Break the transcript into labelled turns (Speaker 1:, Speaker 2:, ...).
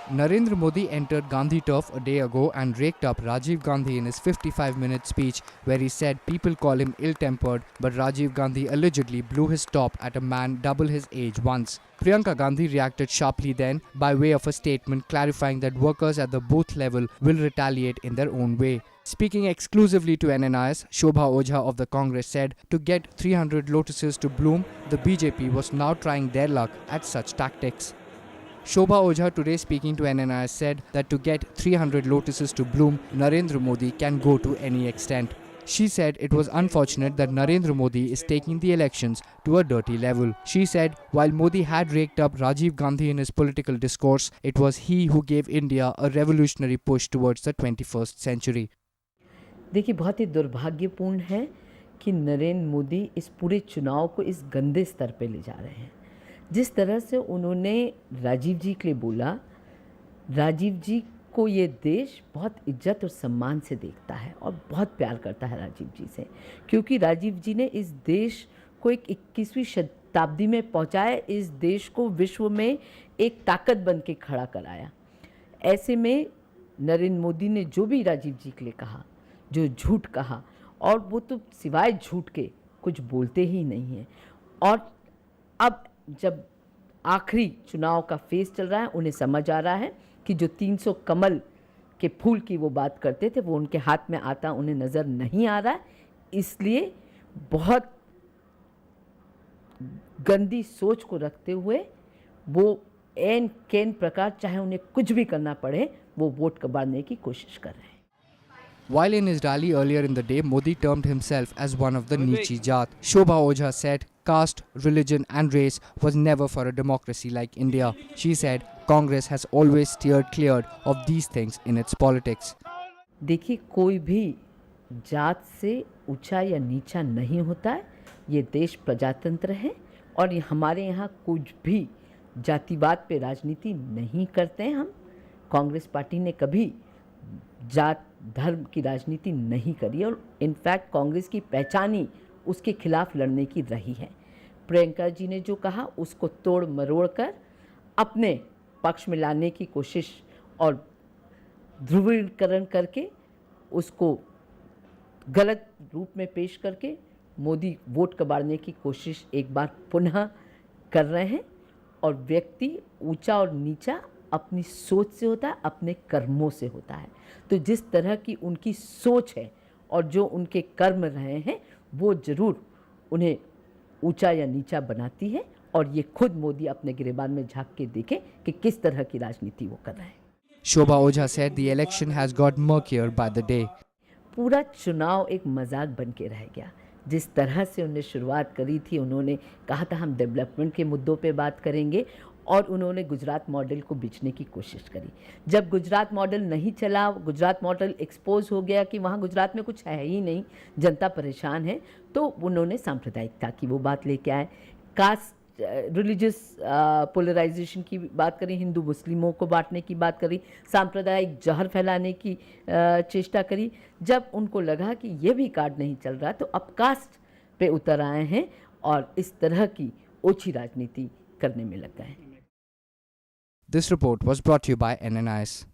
Speaker 1: Narendra Modi entered Gandhi Turf a day ago and raked up Rajiv Gandhi in his 55-minute speech, where he said people call him ill-tempered, but Rajiv Gandhi allegedly blew his top at a man double his age once. Priyanka Gandhi reacted sharply then by way of a statement clarifying that workers at the booth level will retaliate in their own way. Speaking exclusively to NNIS, Shobha Ojha of the Congress said to get 300 lotuses to bloom, the BJP was now trying their luck at such tactics. Shobha Ojha today speaking to NNIS said that to get 300 lotuses to bloom, Narendra Modi can go to any extent. She said it was unfortunate that Narendra Modi is taking the elections to a dirty level. She said while Modi had raked up Rajiv Gandhi in his political discourse, it was he who gave India a revolutionary push towards the 21st century.
Speaker 2: देखिए, बहुत ही दुर्भाग्यपूर्ण है कि नरेंद्र मोदी इस पूरे चुनाव को इस गंदे स्तर पे ले जा रहे हैं। जिस तरह से उन्होंने राजीव जी के लिए बोला, राजीव जी को ये देश बहुत इज्जत और सम्मान से देखता है और बहुत प्यार करता है राजीव जी से, क्योंकि राजीव जी ने इस देश को एक 21वीं शताब्दी में पहुंचाया, इस देश को विश्व में एक ताकत बन के खड़ा कराया। ऐसे में नरेंद्र मोदी ने जो भी राजीव जी के लिए कहा, जो झूठ कहा, और वो तो सिवाय झूठ के कुछ बोलते ही नहीं हैं। और अब जब आखिरी चुनाव का फेज़ चल रहा है, उन्हें समझ आ रहा है कि जो 300 कमल के फूल की वो बात करते थे वो उनके हाथ में आता उन्हें नज़र नहीं आ रहा है। इसलिए बहुत गंदी सोच को रखते हुए वो एन केन प्रकार, चाहे उन्हें कुछ भी करना पड़े, वो वोट कबाड़ने की कोशिश कर रहे हैं।
Speaker 1: While in his rally earlier in the day, Modi termed himself as one of the Nichi Jat. Shobha Ojha said caste, religion and race was never for a democracy like India. She said Congress has always steered clear of these things in its politics.
Speaker 2: देखिए, कोई भी जात से ऊंचा या नीचा नहीं होता है। ये देश प्रजातंत्र है और हमारे यहाँ कुछ भी जातिवाद पे राजनीति नहीं करते हैं। हम कांग्रेस पार्टी ने कभी जात धर्म की राजनीति नहीं करी और इनफैक्ट कांग्रेस की पहचान ही उसके खिलाफ लड़ने की रही है। प्रियंका जी ने जो कहा उसको तोड़ मरोड़ कर अपने पक्ष में लाने की कोशिश और ध्रुवीकरण करके उसको गलत रूप में पेश करके मोदी वोट कबाड़ने की कोशिश एक बार पुनः कर रहे हैं। और व्यक्ति ऊंचा और नीचा अपनी सोच से होता है, अपने कर्मों से होता है। तो जिस तरह की उनकी सोच है और जो उनके कर्म रहे हैं, वो ज़रूर उन्हें ऊंचा या नीचा बनाती है। और ये खुद मोदी अपने गिरेबान में झांक के देखें कि किस तरह की राजनीति वो कर रहे हैं।
Speaker 1: Shobha Ojha said the election has got murkier by the day.
Speaker 2: पूरा चुनाव एक मजाक बन के रह गया। जिस तरह से उन्होंने शुरुआत करी थी, उन्होंने कहा था हम डेवलपमेंट के मुद्दों पे बात करेंगे और उन्होंने गुजरात मॉडल को बेचने की कोशिश करी। जब गुजरात मॉडल नहीं चला, गुजरात मॉडल एक्सपोज हो गया कि वहाँ गुजरात में कुछ है ही नहीं, जनता परेशान है, तो उन्होंने सांप्रदायिकता की वो बात लेके आए। कास्ट रिलीजियस पोलराइजेशन की बात करी, हिंदू मुस्लिमों को बांटने की बात करी, सांप्रदायिक जहर फैलाने की चेष्टा करी। जब उनको लगा कि ये भी कार्ड नहीं चल रहा, तो अब कास्ट पे उतर आए हैं और इस तरह की ओछी राजनीति करने में लग गए हैं।
Speaker 1: This report was brought to you by NNIS.